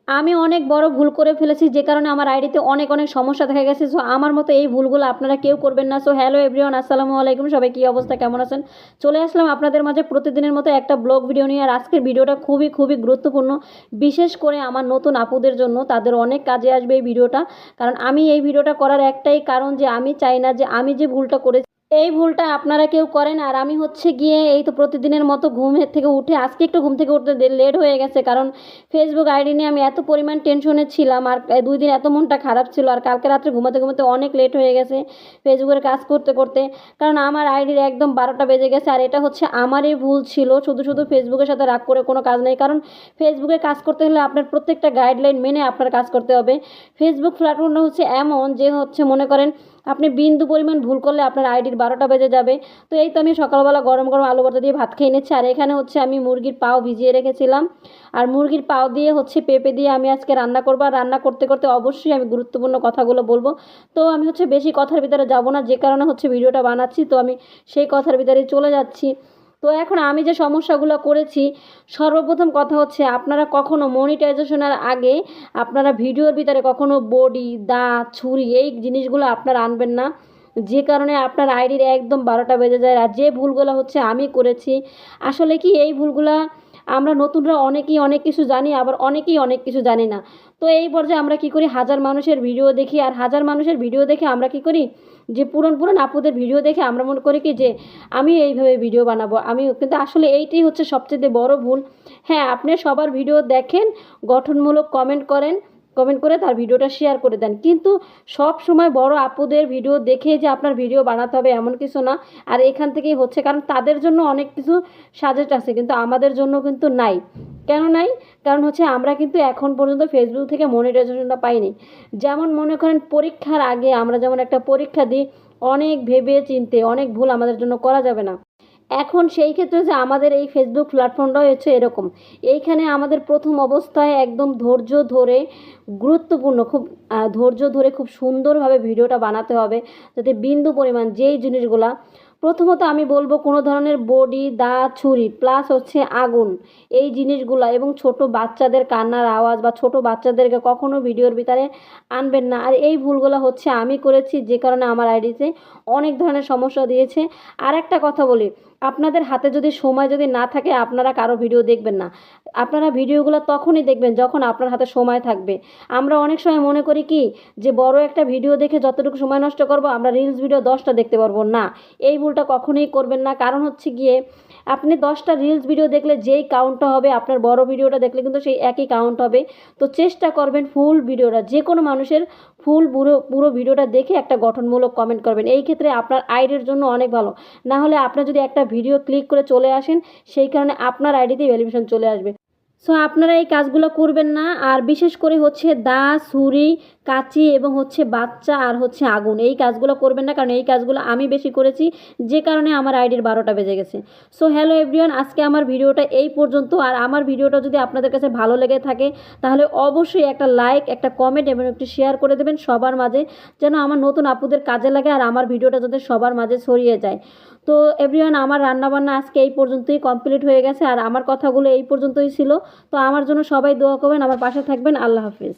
আমি অনেক বড় ভুল করে ফেলেছি, যে কারণে আমার আইডিতে অনেক অনেক সমস্যা দেখা গেছে। সো আমার মতো এই ভুলগুলো আপনারা কেউ করবেন না। সো হ্যালো এভরিওয়ান, আসসালামু আলাইকুম। সবাই কী অবস্থা, কেমন আছেন? চলে আসলাম আপনাদের মাঝে প্রতিদিনের মতো একটা ব্লগ ভিডিও নিয়ে। আর আজকের ভিডিওটা খুবই খুবই গুরুত্বপূর্ণ, বিশেষ করে আমার নতুন আপুদের জন্য। তাদের অনেক কাজে আসবে এই ভিডিওটা। কারণ আমি এই ভিডিওটা করার একটাই কারণ, যে আমি চাই না যে আমি যে ভুলটা করেছি এই ভুলটা আপনারা কেউ করেন। আর আমি হচ্ছে গিয়ে এই তো প্রতিদিনের মতো ঘুমের থেকে উঠে, আজকে একটু ঘুম থেকে উঠতে লেট হয়ে গেছে, কারণ ফেসবুক আইডি নিয়ে আমি এত পরিমাণ টেনশনে ছিলাম। আর 2 দিন এত মনটা খারাপ ছিল, আর কালকে রাত্রে ঘুমাতে ঘুমাতে অনেক লেট হয়ে গেছে ফেসবুকের কাজ করতে করতে। কারণ আমার আইডির একদম 12টা বেজে গেছে, আর এটা হচ্ছে আমারই ভুল ছিল। শুধু শুধু ফেসবুকের সাথে রাগ করে কোনো কাজ নেই, কারণ ফেসবুকে কাজ করতে হলে আপনার প্রত্যেকটা গাইডলাইন মেনে আপনার কাজ করতে হবে। ফেসবুক প্ল্যাটফর্মটা হচ্ছে এমন যে হচ্ছে, মনে করেন আপনি বিন্দু পরিমাণ ভুল করলে আপনার আইডির 12টা বেজে যাবে। তো এই তো আমি সকালবেলা গরম গরম আলু ভর্তা দিয়ে ভাত খেয়ে নিচ্ছি। আর এখানে হচ্ছে আমি মুরগির পাও ভিজিয়ে রেখেছিলাম, আর মুরগির পাও দিয়ে হচ্ছে পেঁপে দিয়ে আমি আজকে রান্না করবো। আর রান্না করতে করতে অবশ্যই আমি গুরুত্বপূর্ণ কথাগুলো বলবো। তো আমি হচ্ছে বেশি কথার ভিতরে যাব না, যে কারণে হচ্ছে ভিডিওটা বানাচ্ছি। তো আমি সেই কথার ভিতরে চলে যাচ্ছি। তো এখন আমি যে সমস্যাগুলো করেছি, সর্বপ্রথম কথা হচ্ছে, আপনারা কখনো মনিটাইজেশনের আগে আপনারা ভিডিওর ভিতরে কখনো বডি, দাঁত, ছুরি এই জিনিসগুলো আপনারা আনবেন না, যে কারণে আপনার আইডির একদম 12টা বেজে যায়। আর যে ভুলগুলো হচ্ছে আমি করেছি, আসলে কি এই ভুলগুলা আমরা নতুনরা অনেকেই অনেক কিছু জানি, আবার অনেকেই অনেক কিছু জানি না। তো এই পর্যায়ে আমরা কি করি, হাজার মানুষের ভিডিও দেখি, আর হাজার মানুষের ভিডিও দেখে আমরা কি করি, যে পুরন পুরন আপুদের ভিডিও দেখে আমরা মনে করি কি যে আমি এইভাবে ভিডিও বানাবো। আমি কিন্তু আসলে এইটাই হচ্ছে সবচেয়ে বড় ভুল। হ্যাঁ, আপনি সবার ভিডিও দেখেন, গঠনমূলক কমেন্ট করেন, কমেন্ট করে তার ভিডিওটা শেয়ার করে দেন, কিন্তু সব সময় বড় আপুদের ভিডিও দেখে যে আপনার ভিডিও বানাতে হবে এমন কিছু না। আর এখান থেকেই হচ্ছে, কারণ তাদের জন্য অনেক কিছু সাজেস্ট আছে, কিন্তু আমাদের জন্য কিন্তু নাই। কেন নাই? কারণ হচ্ছে আমরা কিন্তু এখন পর্যন্ত ফেসবুক থেকে মনিটাইজেশনটা পাইনি। যেমন মনে করেন পরীক্ষার আগে আমরা যেমন একটা পরীক্ষা দিই, অনেক ভেবে চিন্তে, অনেক ভুল আমাদের জন্য করা যাবে না। এখন সেই ক্ষেত্রে যে আমাদের এই ফেসবুক প্ল্যাটফর্মটা হচ্ছে এরকম, এইখানে আমাদের প্রথম অবস্থায় একদম ধৈর্য ধরে, গুরুত্বপূর্ণ খুব ধৈর্য ধরে খুব সুন্দরভাবে ভিডিওটা বানাতে হবে, যাতে বিন্দু পরিমাণ যেই জিনিসগুলা, প্রথমত আমি বলবো কোনো ধরনের বডি, দাঁত, ছুরি প্লাস হচ্ছে আগুন, এই জিনিসগুলো এবং ছোট বাচ্চাদের কান্নার আওয়াজ বা ছোট বাচ্চাদেরকে কখনো ভিডিওর ভিতরে আনবেন না। আর এই ভুলগুলো হচ্ছে আমি করেছি, যে কারণে আমার আইডিতে অনেক ধরনের সমস্যা দিয়েছে। আর একটা কথা বলি, আপনাদের হাতে যদি সময় যদি না থাকে, আপনারা কারো ভিডিও দেখবেন না। আপনারা ভিডিওগুলো তখনই দেখবেন যখন আপনার হাতে সময় থাকবে। আমরা অনেক সময় মনে করি কি, যে বড় একটা ভিডিও দেখে যতটুকু সময় নষ্ট করব, আমরা রিলস ভিডিও 10টা দেখতে পারবো না। এই ভুলটা কখনোই করবেন না। কারণ হচ্ছে গিয়ে, আপনি 10টা রিলস ভিডিও দেখলে যেই কাউন্টটা হবে, আপনার বড় ভিডিওটা দেখলে কিন্তু সেই একই কাউন্ট হবে। তো চেষ্টা করবেন ফুল ভিডিওটা, যে কোনো মানুষের ফুল পুরো পুরো ভিডিওটা দেখে একটা গঠনমূলক কমেন্ট করবেন। এই ক্ষেত্রে আপনার আইডির জন্য অনেক ভালো। না হলে আপনার যদি একটা ভিডিও ক্লিক করে চলে আসেন, সেই কারণে আপনার আইডিতেই ভ্যালিডেশন চলে আসবে। সো আপনারা এই কাজগুলো করবেন না। আর বিশেষ করে হচ্ছে দা, ছুরি, কাঁচি এবং হচ্ছে বাচ্চা আর হচ্ছে আগুন, এই কাজগুলো করবেন না, কারণ এই কাজগুলো আমি বেশি করেছি, যে কারণে আমার আইডির 12টা বেজে গেছে। সো হ্যালো এভরিওয়ান, আজকে আমার ভিডিওটা এই পর্যন্ত। আর আমার ভিডিওটা যদি আপনাদের কাছে ভালো লেগে থাকে, তাহলে অবশ্যই একটা লাইক, একটা কমেন্ট এবং একটু শেয়ার করে দেবেন সবার মাঝে, যেন আমার নতুন আপুদের কাজে লাগে, আর আমার ভিডিওটা যাতে সবার মাঝে ছড়িয়ে যায়। তো এভরিওয়ান, আমার রান্নাবান্না আজকে এই পর্যন্তই কমপ্লিট হয়ে গেছে, আর আমার কথাগুলো এই পর্যন্তই ছিল। তো আমার জন্য সবাই দোয়া করবেন, আমার পাশে থাকবেন। আল্লাহ হাফিজ।